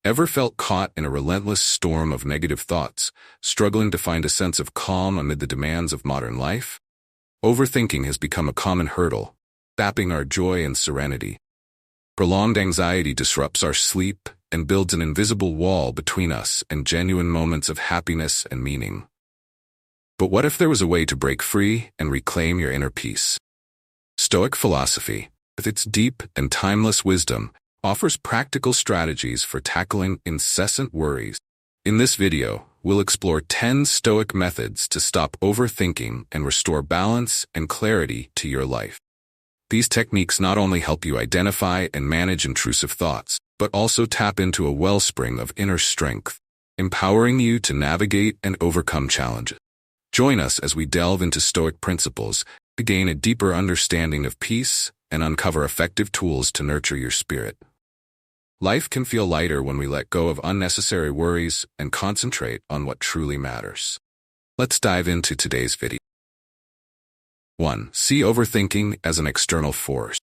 Ever felt caught in a relentless storm of negative thoughts, struggling to find a sense of calm amid the demands of modern life? Overthinking has become a common hurdle, sapping our joy and serenity. Prolonged anxiety disrupts our sleep and builds an invisible wall between us and genuine moments of happiness and meaning. But what if there was a way to break free and reclaim your inner peace? Stoic philosophy, with its deep and timeless wisdom, offers practical strategies for tackling incessant worries. In this video, we'll explore 10 Stoic methods to stop overthinking and restore balance and clarity to your life. These techniques not only help you identify and manage intrusive thoughts, but also tap into a wellspring of inner strength, empowering you to navigate and overcome challenges. Join us as we delve into Stoic principles to gain a deeper understanding of peace and uncover effective tools to nurture your spirit. Life can feel lighter when we let go of unnecessary worries and concentrate on what truly matters. Let's dive into today's video. 1. See overthinking as an external force.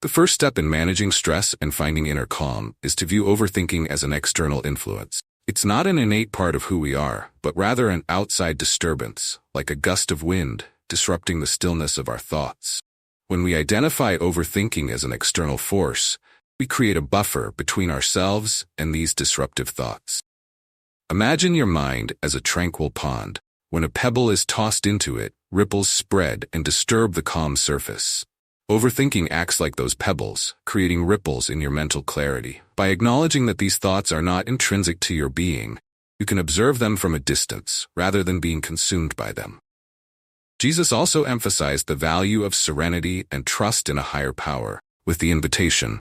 The first step in managing stress and finding inner calm is to view overthinking as an external influence. It's not an innate part of who we are, but rather an outside disturbance, like a gust of wind, disrupting the stillness of our thoughts. When we identify overthinking as an external force, we create a buffer between ourselves and these disruptive thoughts. Imagine your mind as a tranquil pond. When a pebble is tossed into it, ripples spread and disturb the calm surface. Overthinking acts like those pebbles, creating ripples in your mental clarity. By acknowledging that these thoughts are not intrinsic to your being, you can observe them from a distance rather than being consumed by them. Jesus also emphasized the value of serenity and trust in a higher power, with the invitation,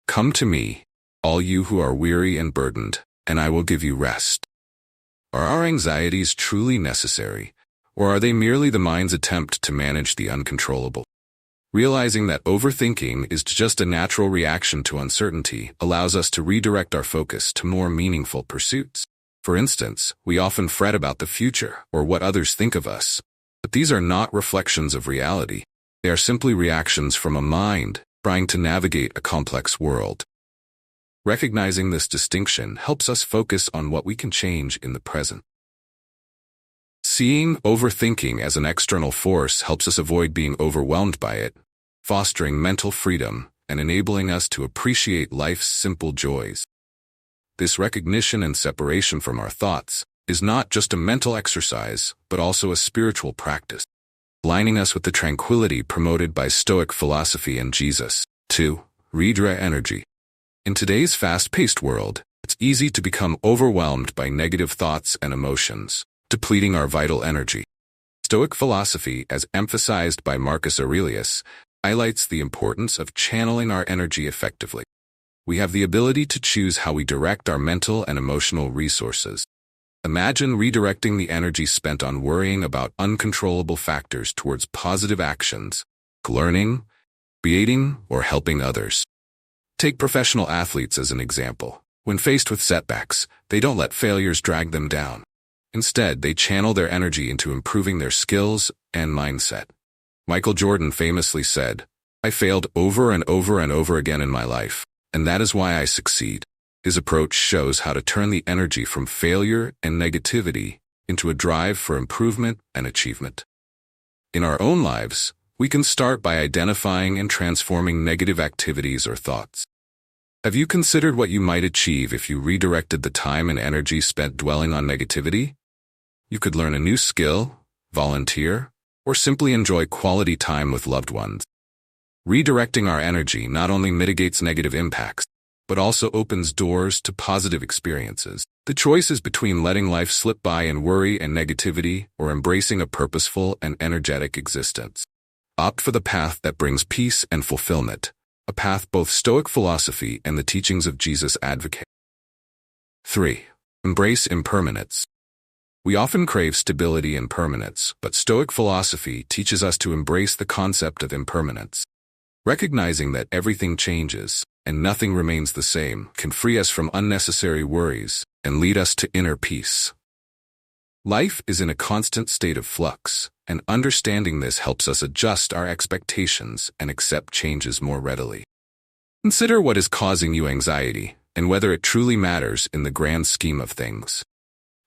"Come to me, all you who are weary and burdened, and I will give you rest." Are our anxieties truly necessary, or are they merely the mind's attempt to manage the uncontrollable? Realizing that overthinking is just a natural reaction to uncertainty allows us to redirect our focus to more meaningful pursuits. For instance, we often fret about the future or what others think of us, but these are not reflections of reality. They are simply reactions from a mind trying to navigate a complex world. Recognizing this distinction helps us focus on what we can change in the present. Seeing overthinking as an external force helps us avoid being overwhelmed by it, fostering mental freedom and enabling us to appreciate life's simple joys. This recognition and separation from our thoughts is not just a mental exercise, but also a spiritual practice, aligning us with the tranquility promoted by Stoic philosophy and Jesus. 2. Redirect energy. In today's fast-paced world, it's easy to become overwhelmed by negative thoughts and emotions, depleting our vital energy. Stoic philosophy, as emphasized by Marcus Aurelius, highlights the importance of channeling our energy effectively. We have the ability to choose how we direct our mental and emotional resources. Imagine redirecting the energy spent on worrying about uncontrollable factors towards positive actions, learning, creating, or helping others. Take professional athletes as an example. When faced with setbacks, they don't let failures drag them down. Instead, they channel their energy into improving their skills and mindset. Michael Jordan famously said, "I failed over and over and over again in my life, and that is why I succeed." His approach shows how to turn the energy from failure and negativity into a drive for improvement and achievement. In our own lives, we can start by identifying and transforming negative activities or thoughts. Have you considered what you might achieve if you redirected the time and energy spent dwelling on negativity? You could learn a new skill, volunteer, or simply enjoy quality time with loved ones. Redirecting our energy not only mitigates negative impacts, but also opens doors to positive experiences. The choice is between letting life slip by in worry and negativity or embracing a purposeful and energetic existence. Opt for the path that brings peace and fulfillment, a path both Stoic philosophy and the teachings of Jesus advocate. 3. Embrace impermanence. We often crave stability and permanence, but Stoic philosophy teaches us to embrace the concept of impermanence. Recognizing that everything changes and nothing remains the same can free us from unnecessary worries and lead us to inner peace. Life is in a constant state of flux, and understanding this helps us adjust our expectations and accept changes more readily. Consider what is causing you anxiety, and whether it truly matters in the grand scheme of things.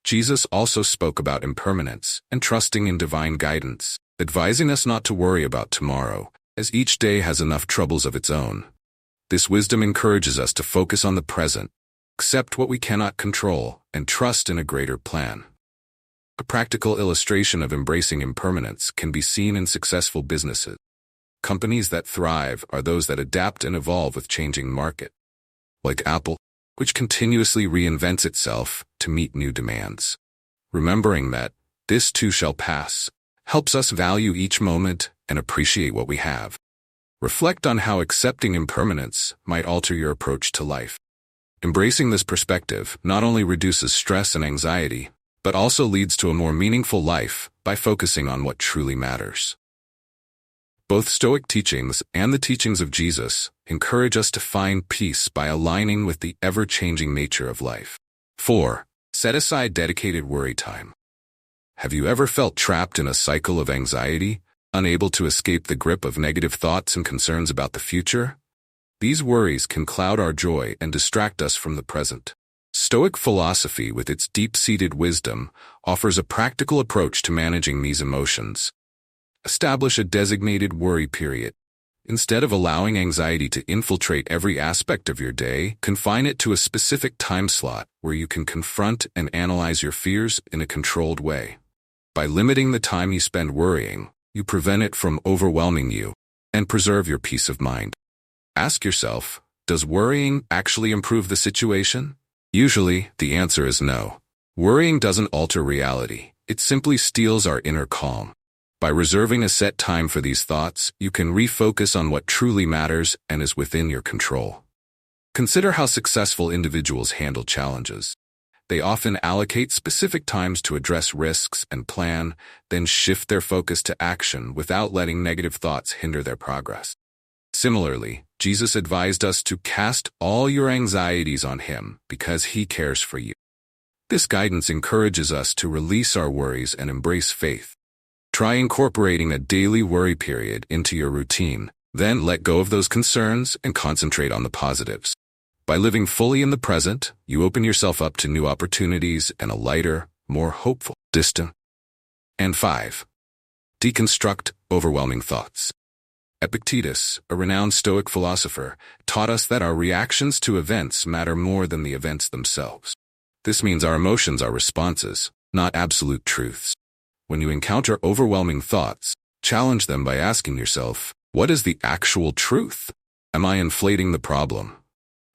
Jesus also spoke about impermanence and trusting in divine guidance, advising us not to worry about tomorrow, as each day has enough troubles of its own. This wisdom encourages us to focus on the present, accept what we cannot control, and trust in a greater plan. A practical illustration of embracing impermanence can be seen in successful businesses. Companies that thrive are those that adapt and evolve with changing market. Like Apple, which continuously reinvents itself to meet new demands. Remembering that this too shall pass helps us value each moment and appreciate what we have. Reflect on how accepting impermanence might alter your approach to life. Embracing this perspective not only reduces stress and anxiety, but also leads to a more meaningful life by focusing on what truly matters. Both Stoic teachings and the teachings of Jesus encourage us to find peace by aligning with the ever-changing nature of life. 4. Set aside dedicated worry time. Have you ever felt trapped in a cycle of anxiety, unable to escape the grip of negative thoughts and concerns about the future? These worries can cloud our joy and distract us from the present. Stoic philosophy, with its deep-seated wisdom, offers a practical approach to managing these emotions. Establish a designated worry period. Instead of allowing anxiety to infiltrate every aspect of your day, confine it to a specific time slot where you can confront and analyze your fears in a controlled way. By limiting the time you spend worrying, you prevent it from overwhelming you and preserve your peace of mind. Ask yourself, does worrying actually improve the situation? Usually, the answer is no. Worrying doesn't alter reality. It simply steals our inner calm. By reserving a set time for these thoughts, you can refocus on what truly matters and is within your control. Consider how successful individuals handle challenges. They often allocate specific times to address risks and plan, then shift their focus to action without letting negative thoughts hinder their progress. Similarly, Jesus advised us to cast all your anxieties on Him because He cares for you. This guidance encourages us to release our worries and embrace faith. Try incorporating a daily worry period into your routine, then let go of those concerns and concentrate on the positives. By living fully in the present, you open yourself up to new opportunities and a lighter, more hopeful, distant. And 5. Deconstruct overwhelming thoughts. Epictetus, a renowned Stoic philosopher, taught us that our reactions to events matter more than the events themselves. This means our emotions are responses, not absolute truths. When you encounter overwhelming thoughts, challenge them by asking yourself, what is the actual truth? Am I inflating the problem?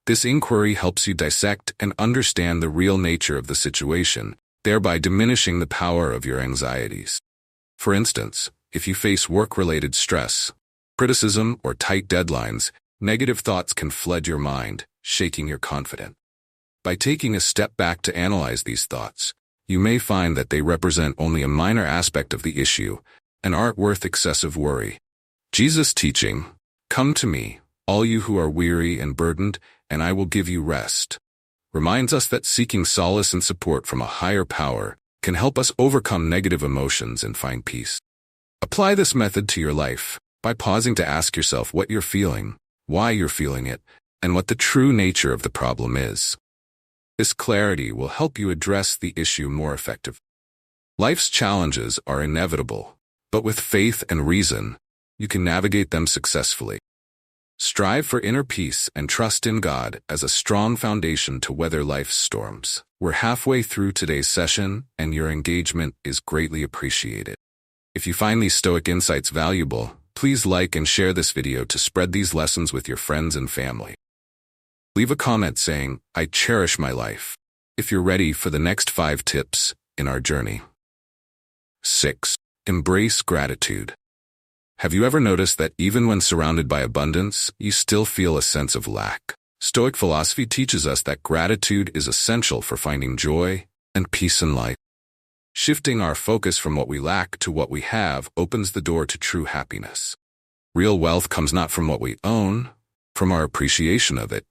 This inquiry helps you dissect and understand the real nature of the situation, thereby diminishing the power of your anxieties. For instance, if you face work-related stress, criticism, or tight deadlines, negative thoughts can flood your mind, shaking your confidence. By taking a step back to analyze these thoughts, you may find that they represent only a minor aspect of the issue and aren't worth excessive worry. Jesus' teaching, "Come to me, all you who are weary and burdened, and I will give you rest," reminds us that seeking solace and support from a higher power can help us overcome negative emotions and find peace. Apply this method to your life by pausing to ask yourself what you're feeling, why you're feeling it, and what the true nature of the problem is. This clarity will help you address the issue more effectively. Life's challenges are inevitable, but with faith and reason, you can navigate them successfully. Strive for inner peace and trust in God as a strong foundation to weather life's storms. We're halfway through today's session, and your engagement is greatly appreciated. If you find these Stoic insights valuable, please like and share this video to spread these lessons with your friends and family. Leave a comment saying, "I cherish my life," if you're ready for the next 5 tips in our journey. 6. Embrace gratitude. Have you ever noticed that even when surrounded by abundance, you still feel a sense of lack? Stoic philosophy teaches us that gratitude is essential for finding joy and peace in life. Shifting our focus from what we lack to what we have opens the door to true happiness. Real wealth comes not from what we own, from our appreciation of it.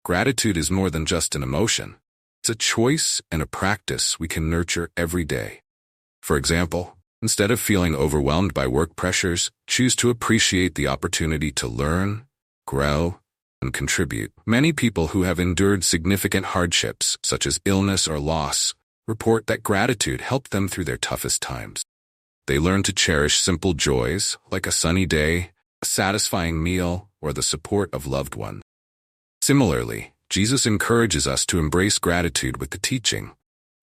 Gratitude is more than just an emotion. It's a choice and a practice we can nurture every day. For example, instead of feeling overwhelmed by work pressures, choose to appreciate the opportunity to learn, grow, and contribute. Many people who have endured significant hardships, such as illness or loss, report that gratitude helped them through their toughest times. They learn to cherish simple joys, like a sunny day, a satisfying meal, or the support of loved ones. Similarly, Jesus encourages us to embrace gratitude with the teaching,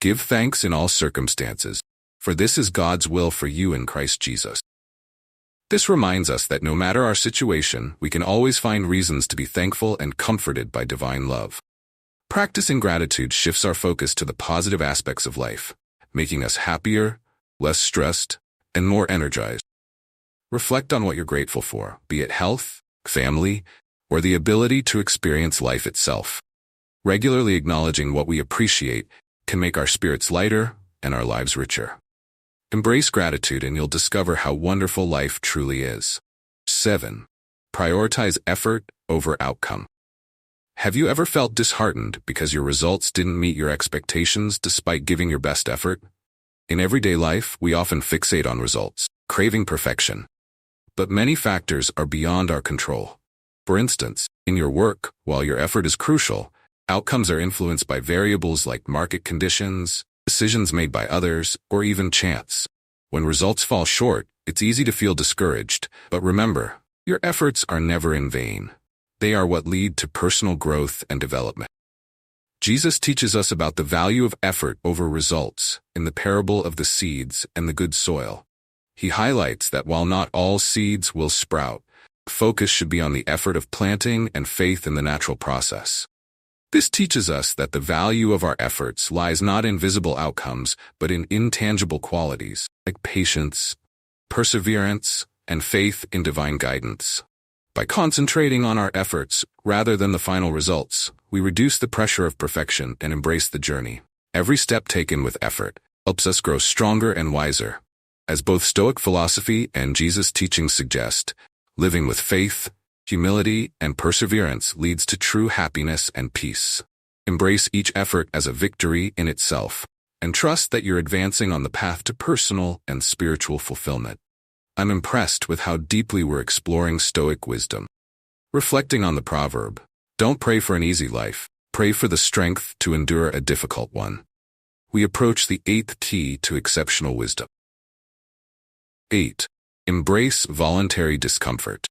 "Give thanks in all circumstances, for this is God's will for you in Christ Jesus." This reminds us that no matter our situation, we can always find reasons to be thankful and comforted by divine love. Practicing gratitude shifts our focus to the positive aspects of life, making us happier, less stressed, and more energized. Reflect on what you're grateful for, be it health, family, or the ability to experience life itself. Regularly acknowledging what we appreciate can make our spirits lighter and our lives richer. Embrace gratitude and you'll discover how wonderful life truly is. 7. Prioritize effort over outcome. Have you ever felt disheartened because your results didn't meet your expectations despite giving your best effort? In everyday life, we often fixate on results, craving perfection. But many factors are beyond our control. For instance, in your work, while your effort is crucial, outcomes are influenced by variables like market conditions, decisions made by others, or even chance. When results fall short, it's easy to feel discouraged, but remember, your efforts are never in vain. They are what lead to personal growth and development. Jesus teaches us about the value of effort over results in the parable of the seeds and the good soil. He highlights that while not all seeds will sprout, focus should be on the effort of planting and faith in the natural process. This teaches us that the value of our efforts lies not in visible outcomes, but in intangible qualities like patience, perseverance, and faith in divine guidance. By concentrating on our efforts rather than the final results, we reduce the pressure of perfection and embrace the journey. Every step taken with effort helps us grow stronger and wiser. As both Stoic philosophy and Jesus' teachings suggest, living with faith, humility, and perseverance leads to true happiness and peace. Embrace each effort as a victory in itself, and trust that you're advancing on the path to personal and spiritual fulfillment. I'm impressed with how deeply we're exploring Stoic wisdom. Reflecting on the proverb, "Don't pray for an easy life, pray for the strength to endure a difficult one," we approach the 8th key to exceptional wisdom. 8. Embrace voluntary discomfort.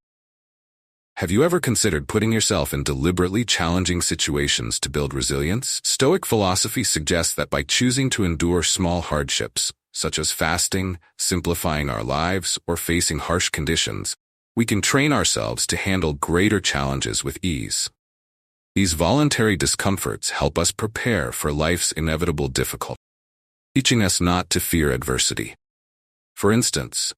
Have you ever considered putting yourself in deliberately challenging situations to build resilience? Stoic philosophy suggests that by choosing to endure small hardships, such as fasting, simplifying our lives, or facing harsh conditions, we can train ourselves to handle greater challenges with ease. These voluntary discomforts help us prepare for life's inevitable difficulties, teaching us not to fear adversity. For instance,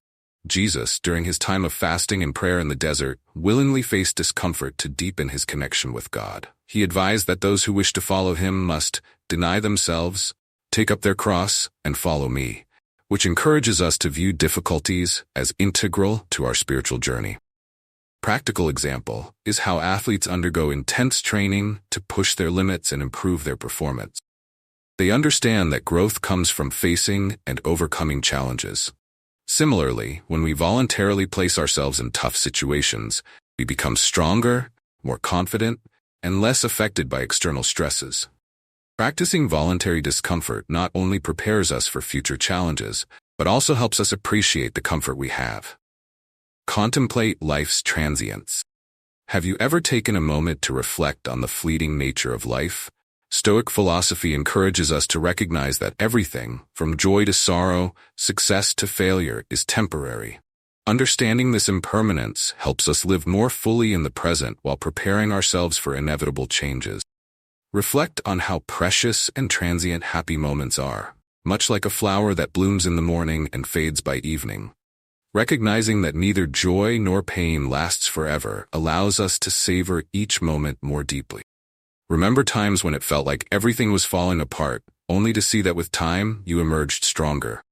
Jesus, during his time of fasting and prayer in the desert, willingly faced discomfort to deepen his connection with God. He advised that those who wish to follow him must deny themselves, take up their cross, and follow me, which encourages us to view difficulties as integral to our spiritual journey. Practical example is how athletes undergo intense training to push their limits and improve their performance. They understand that growth comes from facing and overcoming challenges. Similarly, when we voluntarily place ourselves in tough situations, we become stronger, more confident, and less affected by external stresses. Practicing voluntary discomfort not only prepares us for future challenges, but also helps us appreciate the comfort we have. Contemplate life's transience. Have you ever taken a moment to reflect on the fleeting nature of life? Stoic philosophy encourages us to recognize that everything, from joy to sorrow, success to failure, is temporary. Understanding this impermanence helps us live more fully in the present while preparing ourselves for inevitable changes. Reflect on how precious and transient happy moments are, much like a flower that blooms in the morning and fades by evening. Recognizing that neither joy nor pain lasts forever allows us to savor each moment more deeply. Remember times when it felt like everything was falling apart, only to see that with time, you emerged stronger.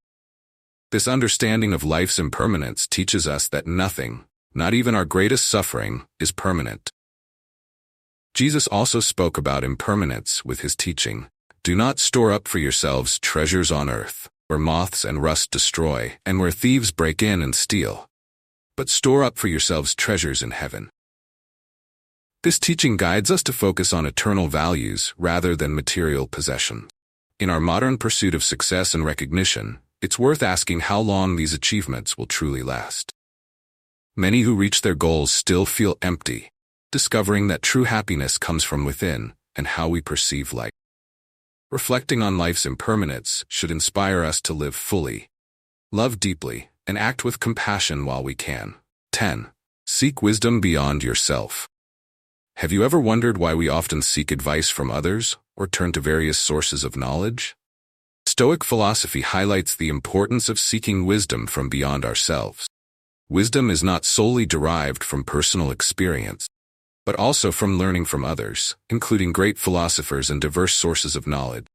This understanding of life's impermanence teaches us that nothing, not even our greatest suffering, is permanent. Jesus also spoke about impermanence with his teaching. Do not store up for yourselves treasures on earth, where moths and rust destroy, and where thieves break in and steal. But store up for yourselves treasures in heaven. This teaching guides us to focus on eternal values rather than material possessions. In our modern pursuit of success and recognition, it's worth asking how long these achievements will truly last. Many who reach their goals still feel empty, discovering that true happiness comes from within and how we perceive life. Reflecting on life's impermanence should inspire us to live fully, love deeply, and act with compassion while we can. 10. Seek wisdom beyond yourself. Have you ever wondered why we often seek advice from others or turn to various sources of knowledge? Stoic philosophy highlights the importance of seeking wisdom from beyond ourselves. Wisdom is not solely derived from personal experience, but also from learning from others, including great philosophers and diverse sources of knowledge.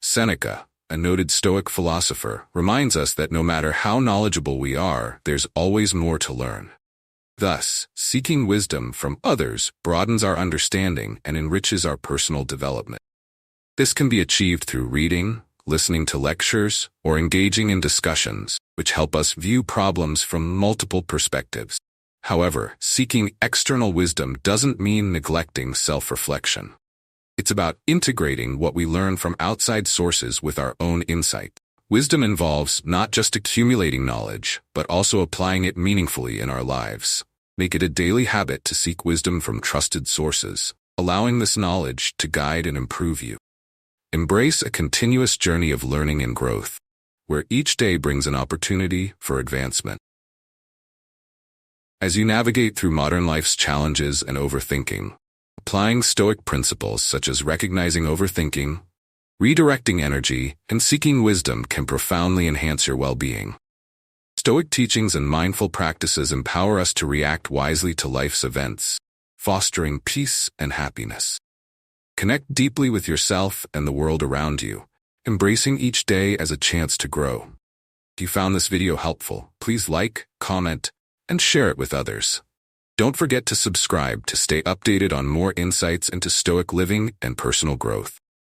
Seneca, a noted Stoic philosopher, reminds us that no matter how knowledgeable we are, there's always more to learn. Thus, seeking wisdom from others broadens our understanding and enriches our personal development. This can be achieved through reading, listening to lectures, or engaging in discussions, which help us view problems from multiple perspectives. However, seeking external wisdom doesn't mean neglecting self-reflection. It's about integrating what we learn from outside sources with our own insight. Wisdom involves not just accumulating knowledge, but also applying it meaningfully in our lives. Make it a daily habit to seek wisdom from trusted sources, allowing this knowledge to guide and improve you. Embrace a continuous journey of learning and growth, where each day brings an opportunity for advancement. As you navigate through modern life's challenges and overthinking, applying Stoic principles such as recognizing overthinking, redirecting energy, and seeking wisdom can profoundly enhance your well-being. Stoic teachings and mindful practices empower us to react wisely to life's events, fostering peace and happiness. Connect deeply with yourself and the world around you, embracing each day as a chance to grow. If you found this video helpful, please like, comment, and share it with others. Don't forget to subscribe to stay updated on more insights into Stoic living and personal growth.